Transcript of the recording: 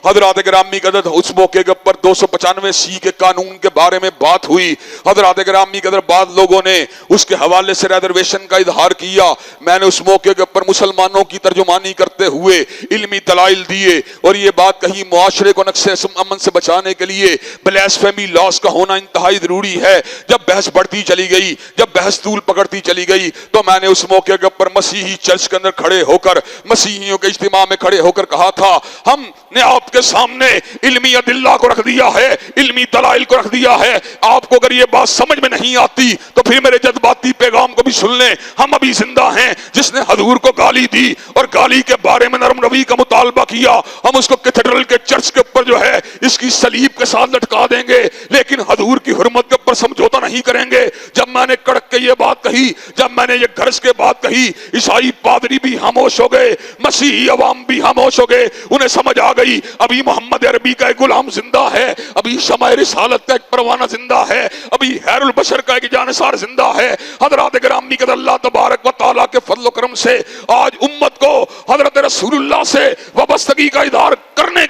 حضرات گرامی قدر اس موقع کے اوپر 295 کے قانون کے بارے میں بات ہوئی. حضرات گرامی قدر بعض لوگوں نے اس کے حوالے سے ریزرویشن کا اظہار کیا. میں نے اس موقع کے اوپر مسلمانوں کی ترجمانی کرتے ہوئے علمی دلائل دیے اور یہ بات کہی معاشرے کو نقص امن سے بچانے کے لیے بلیسفیمی لاس کا ہونا انتہائی ضروری ہے. جب بحث بڑھتی چلی گئی، جب بحث طول پکڑتی چلی گئی، تو میں نے اس موقع کے اوپر مسیحی چرچ کے اندر کھڑے ہو کر، مسیحیوں کے اجتماع میں کھڑے ہو کر کہا تھا، ہم نے آپ کے سامنے علمی ادلہ کو رکھ دیا ہے، علمی دلائل کو رکھ دیا ہے. آپ کو اگر یہ بات سمجھ میں نہیں آتی تو پھر میرے جذباتی پیغام کو بھی سن لیں. ہم ابھی زندہ ہیں. جس نے حضور کو گالی دی اور گالی کے بارے میں نرم روی کا مطالبہ کیا، ہم اس کو کیتھیڈرل کے چرچ کے اوپر جو ہے اس کی صلیب کے ساتھ لٹکا دیں گے، لیکن حضور کی حرمت کے اوپر سمجھوتا نہیں کریں گے. جب میں نے کڑک کے یہ بات کہی، جب میں نے یہ گرج کے بات کہی، عیسائی پادری بھی خاموش ہو گئے، مسیحی عوام بھی خاموش ہو گئے. انہیں سمجھ آ گئی ابھی محمد عربی کا ایک غلام زندہ ہے، ابھی شمع رسالت کا ایک پروانہ زندہ ہے، ابھی خیر البشر کا ایک جانثار زندہ ہے. حضرات گرامی قدر اللہ تبارک و تعالیٰ کے فضل و کرم سے آج امت کو حضرت رسول اللہ سے وابستگی کا اظہار کرنے